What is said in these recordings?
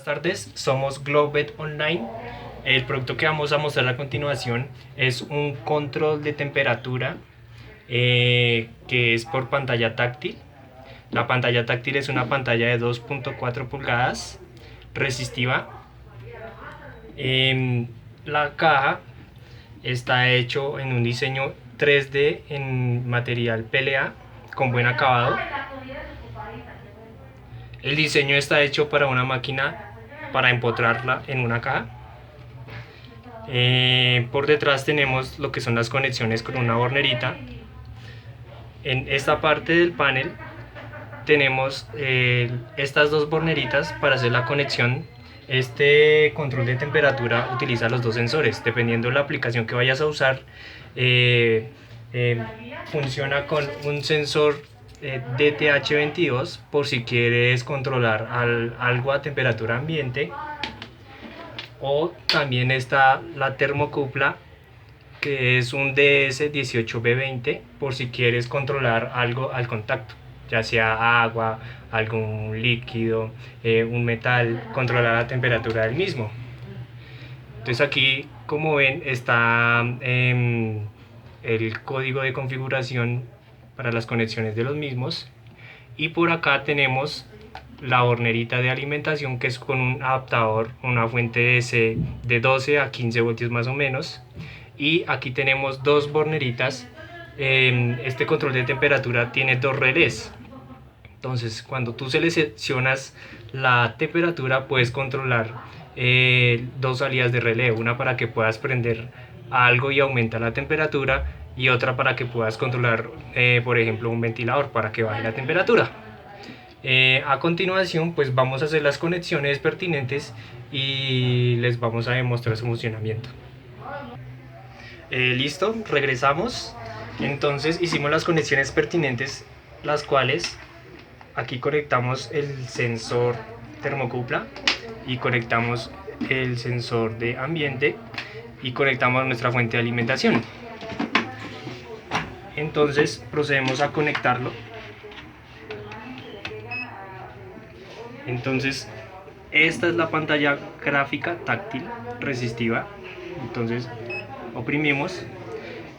Buenas tardes, somos Globet Online. El producto que vamos a mostrar a continuación es un control de temperatura que es por pantalla táctil. La pantalla táctil es una pantalla de 2.4 pulgadas resistiva. La caja está hecho en un diseño 3D en material PLA con buen acabado. El diseño está hecho para una máquina para empotrarla en una caja. Por detrás tenemos lo que son las conexiones con una hornerita. En esta parte del panel tenemos estas dos borneritas para hacer la conexión. Este control de temperatura utiliza los dos sensores. Dependiendo de la aplicación que vayas a usar, funciona con un sensor DTH22 por si quieres controlar algo a temperatura ambiente, o también está la termocupla, que es un DS18B20 por si quieres controlar algo al contacto, ya sea agua, algún líquido, un metal, controlar la temperatura del mismo. Entonces aquí, como ven, está el código de configuración para las conexiones de los mismos, y por acá tenemos la hornerita de alimentación, que es con un adaptador, una fuente de 12 a 15 voltios más o menos. Y aquí tenemos dos borneritas. Este control de temperatura tiene dos relés. Entonces, cuando tú seleccionas la temperatura, puedes controlar dos salidas de relé, una para que puedas prender algo y aumentar la temperatura, y otra para que puedas controlar, por ejemplo, un ventilador para que baje la temperatura. A continuación, pues vamos a hacer las conexiones pertinentes y les vamos a demostrar su funcionamiento. Listo, regresamos. Entonces hicimos las conexiones pertinentes, las cuales aquí conectamos el sensor termocupla y conectamos el sensor de ambiente y conectamos nuestra fuente de alimentación. Entonces procedemos a conectarlo. Entonces esta es la pantalla gráfica táctil resistiva. Entonces oprimimos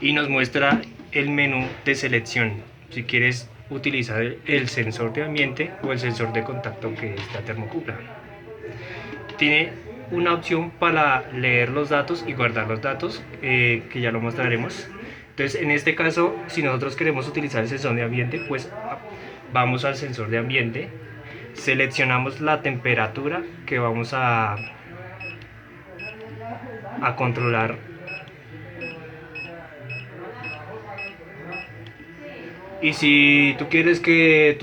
y nos muestra el menú de selección, si quieres utilizar el sensor de ambiente o el sensor de contacto, que es la termocupla. Tiene una opción para leer los datos y guardar los datos, que ya lo mostraremos. Entonces, en este caso, si nosotros queremos utilizar el sensor de ambiente, pues vamos al sensor de ambiente, seleccionamos la temperatura que vamos a controlar. Y si tú quieres que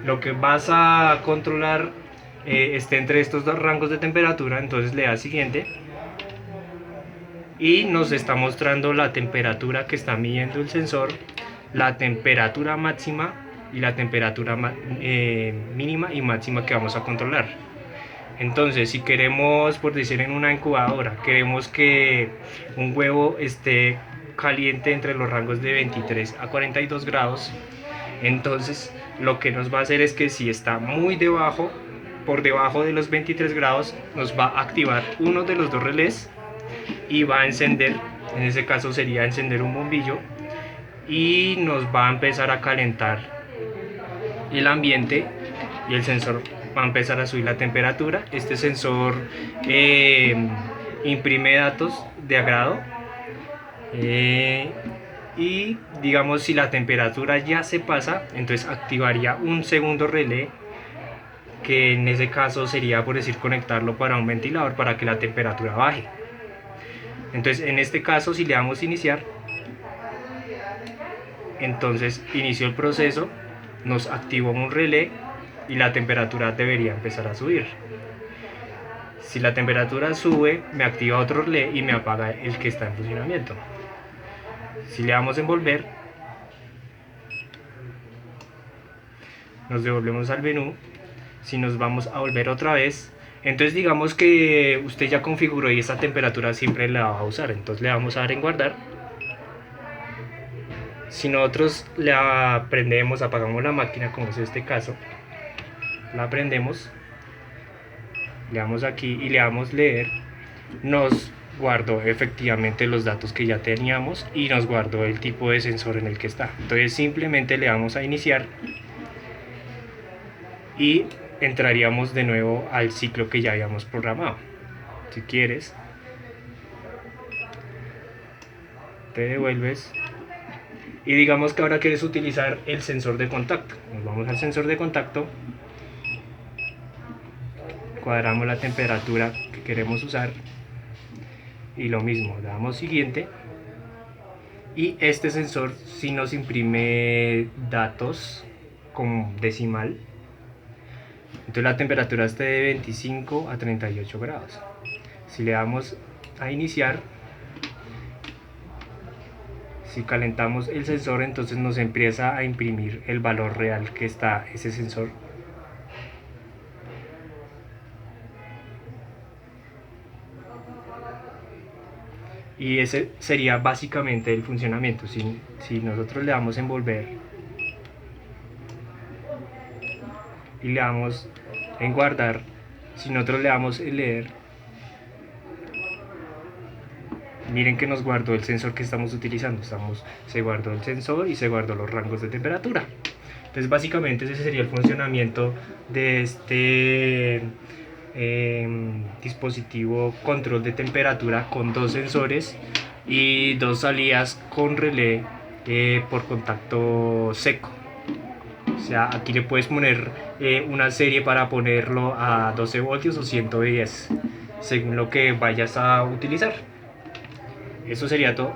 lo que vas a controlar esté entre estos dos rangos de temperatura, entonces le das siguiente y nos está mostrando la temperatura que está midiendo el sensor, la temperatura máxima y la temperatura mínima y máxima que vamos a controlar. Entonces, si queremos, por decir, en una incubadora, queremos que un huevo esté caliente entre los rangos de 23 a 42 grados, entonces lo que nos va a hacer es que si está muy debajo, por debajo de los 23 grados, nos va a activar uno de los dos relés y va a encender, en ese caso sería encender un bombillo, y nos va a empezar a calentar el ambiente y el sensor va a empezar a subir la temperatura. Este sensor imprime datos de agrado, y digamos, si la temperatura ya se pasa, entonces activaría un segundo relé, que en ese caso sería, por decir, conectarlo para un ventilador para que la temperatura baje. Entonces, en este caso, si le damos iniciar, entonces inició el proceso, nos activó un relé y la temperatura debería empezar a subir. Si la temperatura sube, me activa otro relé y me apaga el que está en funcionamiento. Si le damos en volver, nos devolvemos al menú. Si nos vamos a volver otra vez, entonces digamos que usted ya configuró y esta temperatura siempre la va a usar, entonces le vamos a dar en guardar. Si nosotros la prendemos, apagamos la máquina, como es este caso, la prendemos, Le damos aquí y le damos leer, nos guardó efectivamente los datos que ya teníamos y nos guardó el tipo de sensor en el que está. Entonces simplemente le damos a iniciar y entraríamos de nuevo al ciclo que ya habíamos programado. Si quieres, te devuelves y digamos que ahora quieres utilizar el sensor de contacto. Nos vamos al sensor de contacto, cuadramos la temperatura que queremos usar y lo mismo, le damos siguiente y este sensor sí nos imprime datos con decimal. Entonces la temperatura está de 25 a 38 grados. Si le damos a iniciar, si calentamos el sensor, entonces nos empieza a imprimir el valor real que está ese sensor. Y ese sería básicamente el funcionamiento. Si nosotros le damos en volver y le damos en guardar, si nosotros le damos en leer, miren que nos guardó el sensor que estamos utilizando. Se guardó el sensor y se guardó los rangos de temperatura. Entonces básicamente ese sería el funcionamiento de este dispositivo control de temperatura con dos sensores y dos salidas con relé por contacto seco. O sea, aquí le puedes poner una serie para ponerlo a 12 voltios o 110 según lo que vayas a utilizar. Eso sería todo.